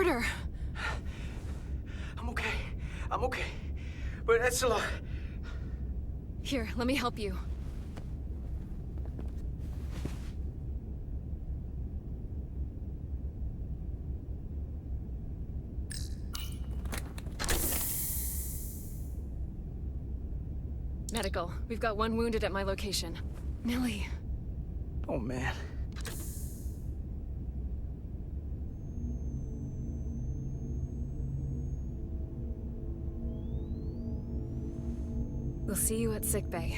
order. I'm okay. I'm okay. But that's a lot. Here, let me help you. Medical. We've got one wounded at my location. Millie. Oh, man. We'll see you at sickbay.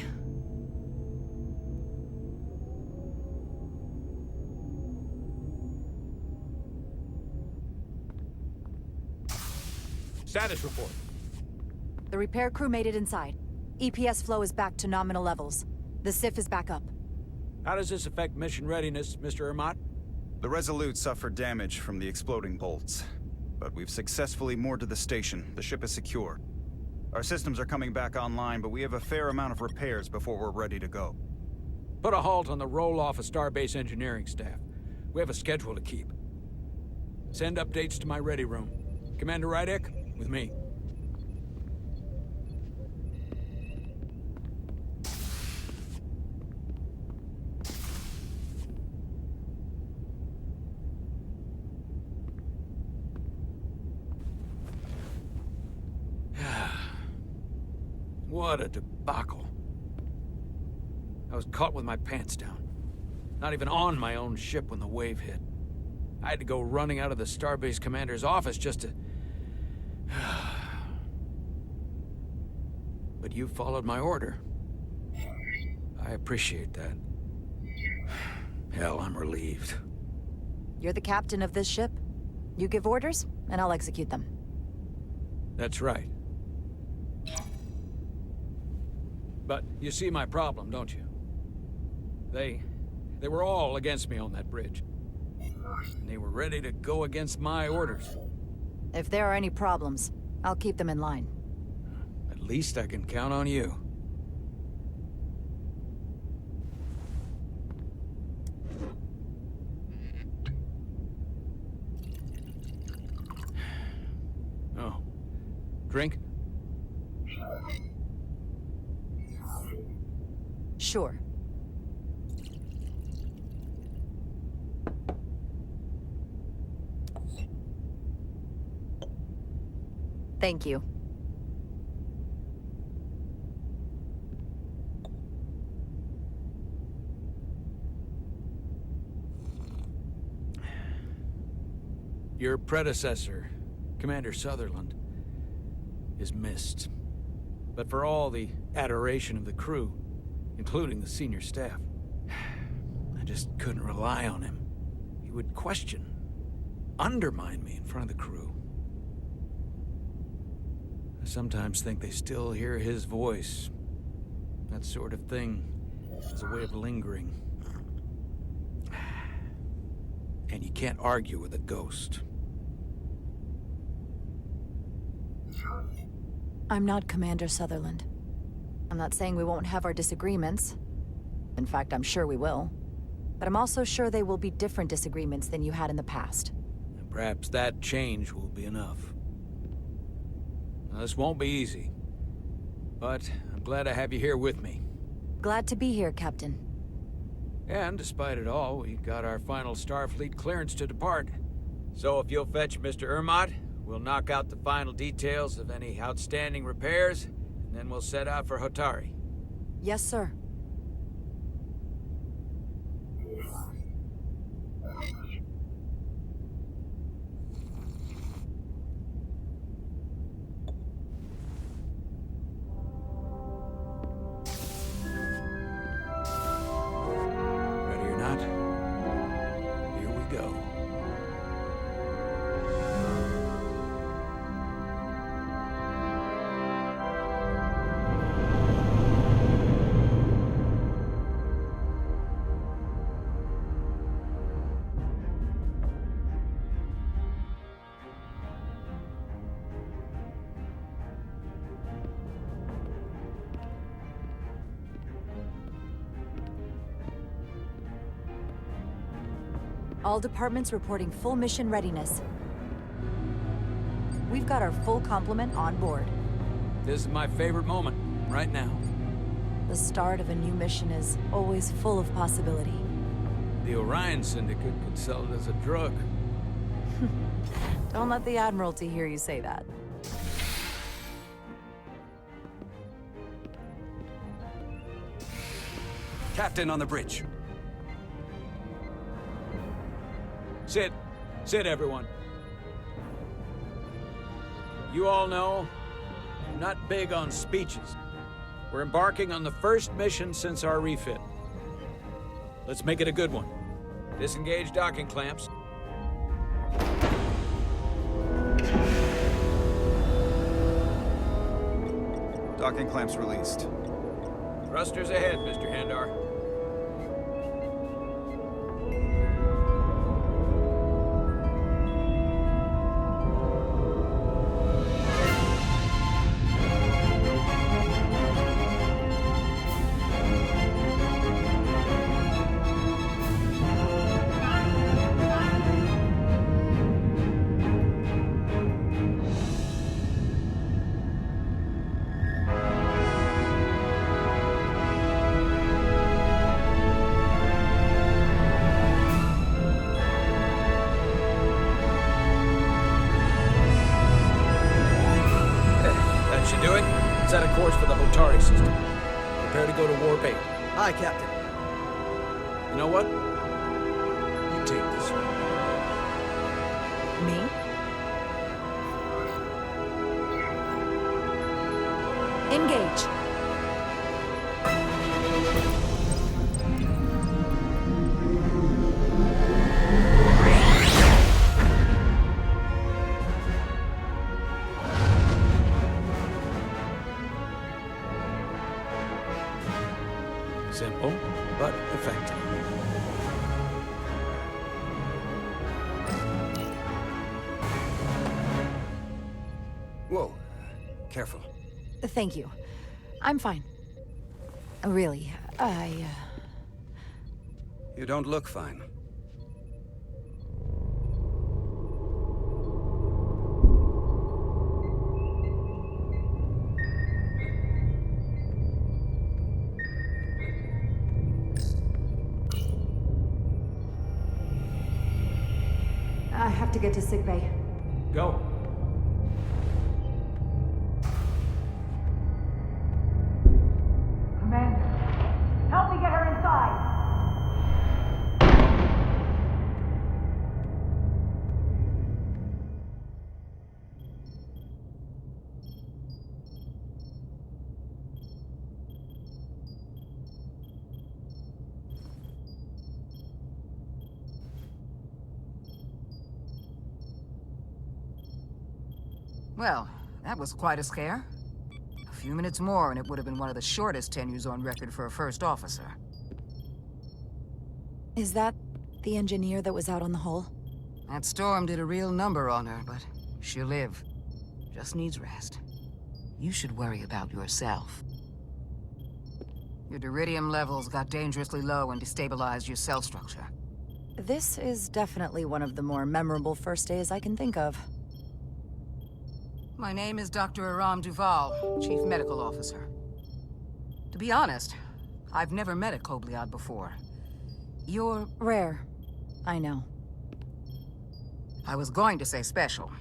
Status report. The repair crew made it inside. EPS flow is back to nominal levels. The SIF is back up. How does this affect mission readiness, Mr. Ermont? The Resolute suffered damage from the exploding bolts. But we've successfully moored to the station. The ship is secure. Our systems are coming back online, but we have a fair amount of repairs before we're ready to go. Put a halt on the roll-off of Starbase engineering staff. We have a schedule to keep. Send updates to my ready room. Commander Rydek, with me. What a debacle. I was caught with my pants down. Not even on my own ship when the wave hit. I had to go running out of the Starbase commander's office just to... But you followed my order. I appreciate that. Hell, I'm relieved. You're the captain of this ship. You give orders, and I'll execute them. That's right. But you see my problem, don't you? They were all against me on that bridge. And they were ready to go against my orders. If there are any problems, I'll keep them in line. At least I can count on you. Oh. Drink? Sure. Thank you. Your predecessor, Commander Sutherland, is missed. But for all the adoration of the crew, including the senior staff, I just couldn't rely on him. He would question, undermine me in front of the crew. I sometimes think they still hear his voice. That sort of thing is a way of lingering. And you can't argue with a ghost. I'm not Commander Sutherland. I'm not saying we won't have our disagreements. In fact, I'm sure we will. But I'm also sure they will be different disagreements than you had in the past. And perhaps that change will be enough. Now, this won't be easy. But I'm glad I have you here with me. Glad to be here, Captain. And despite it all, we got our final Starfleet clearance to depart. So if you'll fetch Mr. Ermont, we'll knock out the final details of any outstanding repairs, and then we'll set out for Hotari. Yes, sir. Ready or not? Here we go. All departments reporting full mission readiness. we've got our full complement on board. This is my favorite moment, right now. The start of a new mission is always full of possibility. The Orion Syndicate could sell it as a drug. Don't let the Admiralty hear you say that. Captain on the bridge. Sit. Sit, everyone. You all know, I'm not big on speeches. We're embarking on the first mission since our refit. Let's make it a good one. Disengage docking clamps. Docking clamps released. Thrusters ahead, Mr. Handar. Should do it. Set a course for the Hotari system. Prepare to go to Warp 8. Hi, Captain. You know what? You take this one. Me? Engage. Simple, but effective. Whoa. Careful. Thank you. I'm fine. Really, You don't look fine. I have to get to sickbay. Go. Commander, help me get her inside! Well, that was quite a scare. A few minutes more and it would have been one of the shortest tenures on record for a first officer. Is that the engineer that was out on the hull? That storm did a real number on her, but she'll live. Just needs rest. You should worry about yourself. Your duridium levels got dangerously low and destabilized your cell structure. This is definitely one of the more memorable first days I can think of. My name is Dr. Aram Duval, Chief Medical Officer. To be honest, I've never met a Kobliad before. You're... Rare. I know. I was going to say special.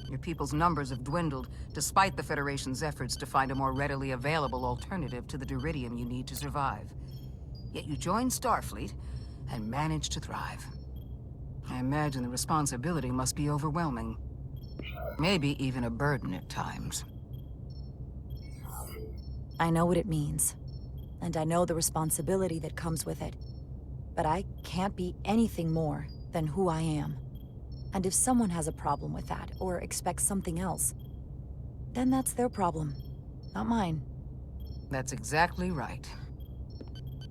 Your people's numbers have dwindled, despite the Federation's efforts to find a more readily available alternative to the duridium you need to survive. Yet you joined Starfleet, and managed to thrive. I imagine the responsibility must be overwhelming. Maybe even a burden at times. I know what it means. And I know the responsibility that comes with it. But I can't be anything more than who I am. And if someone has a problem with that, or expects something else, then that's their problem, not mine. That's exactly right.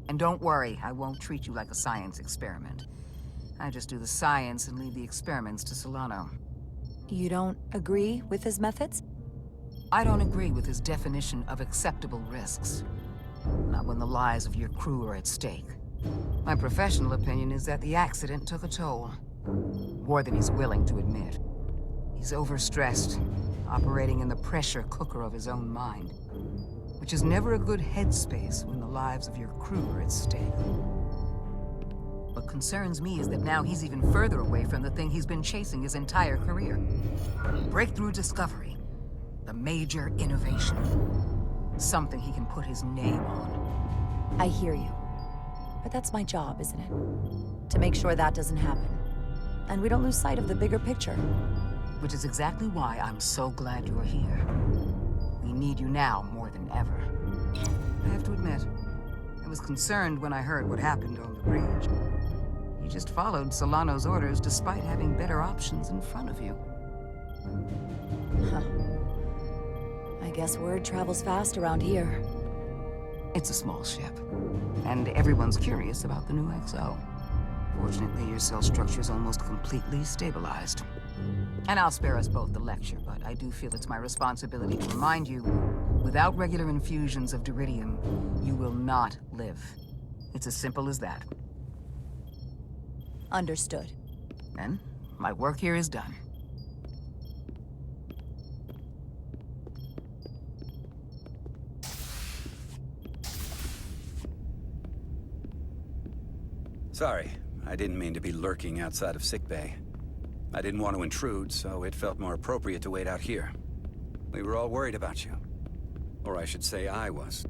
And don't worry, I won't treat you like a science experiment. I just do the science and leave the experiments to Solano. You don't agree with his methods? I don't agree with his definition of acceptable risks. Not when the lives of your crew are at stake. My professional opinion is that the accident took a toll. More than he's willing to admit. He's overstressed, operating in the pressure cooker of his own mind, which is never a good headspace when the lives of your crew are at stake. What concerns me is that now he's even further away from the thing he's been chasing his entire career. Breakthrough discovery. The major innovation. Something he can put his name on. I hear you. But that's my job, isn't it? To make sure that doesn't happen. And we don't lose sight of the bigger picture. Which is exactly why I'm so glad you're here. We need you now more than ever. I have to admit, I was concerned when I heard what happened on the bridge. You just followed Solano's orders despite having better options in front of you. Huh. I guess word travels fast around here. It's a small ship, and everyone's curious about the new XO. Fortunately, your cell structure's almost completely stabilized. And I'll spare us both the lecture, but I do feel it's my responsibility to remind you, without regular infusions of Duridium, you will not live. It's as simple as that. Understood. Then, my work here is done. Sorry, I didn't mean to be lurking outside of sickbay. I didn't want to intrude, so it felt more appropriate to wait out here. We were all worried about you. Or I should say I was.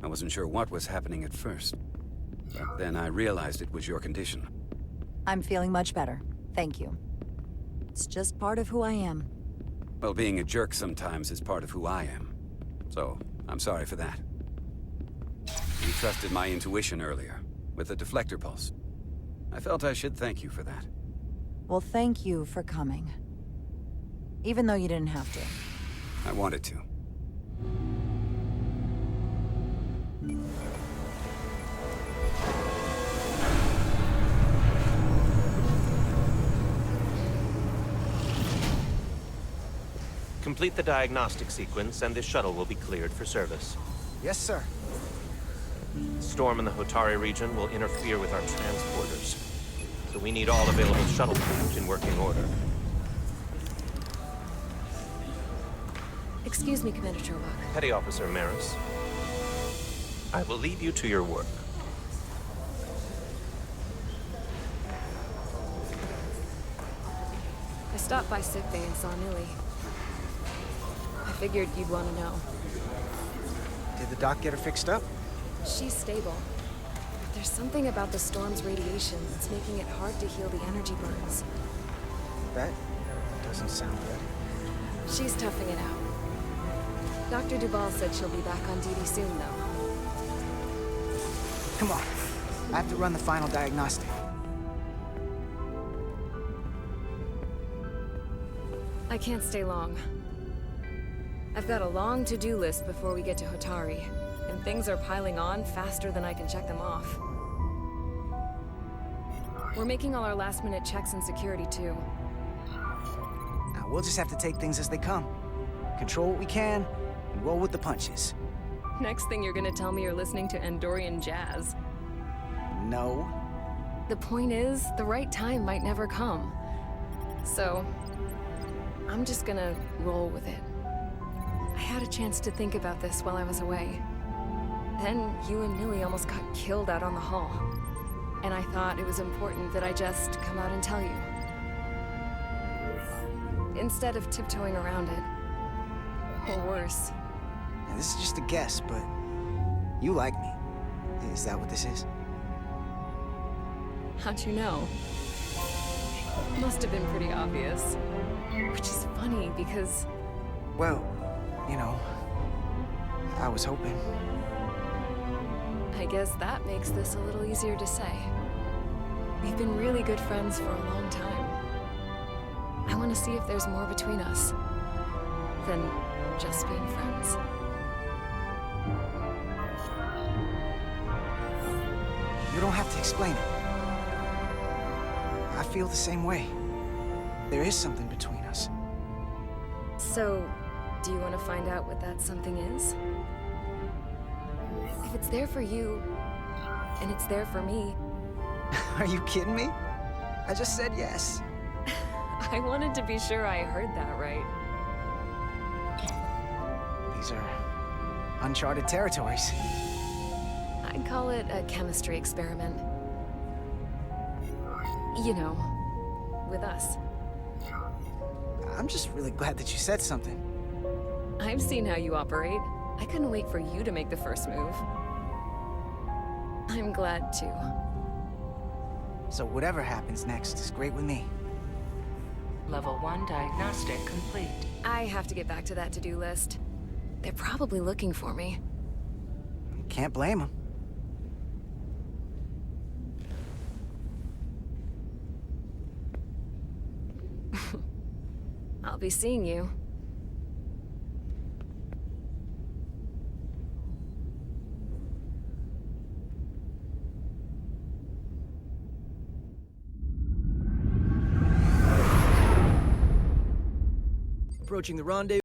I wasn't sure what was happening at first. But then I realized it was your condition. I'm feeling much better. Thank you. It's just part of who I am. Well, being a jerk sometimes is part of who I am. So, I'm sorry for that. You trusted my intuition earlier, with the deflector pulse. I felt I should thank you for that. Well, thank you for coming. Even though you didn't have to. I wanted to. Complete the diagnostic sequence, and this shuttle will be cleared for service. Yes, sir. Storm in the Hotari region will interfere with our transporters, so we need all available shuttlecraft in working order. Excuse me, Commander Chobak. Petty Officer Maris, I will leave you to your work. I stopped by sickbay and saw Nili. I figured you'd want to know. Did the doc get her fixed up? She's stable. But there's something about the storm's radiation that's making it hard to heal the energy burns. That doesn't sound good. She's toughing it out. Dr. Duval said she'll be back on duty soon, though. Come on. I have to run the final diagnostic. I can't stay long. I've got a long to-do list before we get to Hotari, and things are piling on faster than I can check them off. We're making all our last-minute checks and security, too. Now, we'll just have to take things as they come. Control what we can, and roll with the punches. Next thing you're gonna tell me you're listening to Andorian jazz. No. The point is, the right time might never come. So, I'm just gonna roll with it. I had a chance to think about this while I was away. Then you and Nili almost got killed out on the hull. And I thought it was important that I just come out and tell you. Instead of tiptoeing around it. Or worse. Now, this is just a guess, but you like me. Is that what this is? How'd you know? Must have been pretty obvious. Which is funny because... Well, you know, I was hoping. I guess that makes this a little easier to say. We've been really good friends for a long time. I want to see if there's more between us than just being friends. You don't have to explain it. I feel the same way. There is something between us. So, do you want to find out what that something is? If it's there for you, and it's there for me... Are you kidding me? I just said yes. I wanted to be sure I heard that right. These are uncharted territories. I'd call it a chemistry experiment. You know, with us. I'm just really glad that you said something. I've seen how you operate. I couldn't wait for you to make the first move. I'm glad too. So whatever happens next is great with me. Level 1 diagnostic complete. I have to get back to that to-do list. They're probably looking for me. Can't blame them. I'll be seeing you. Approaching the rendezvous.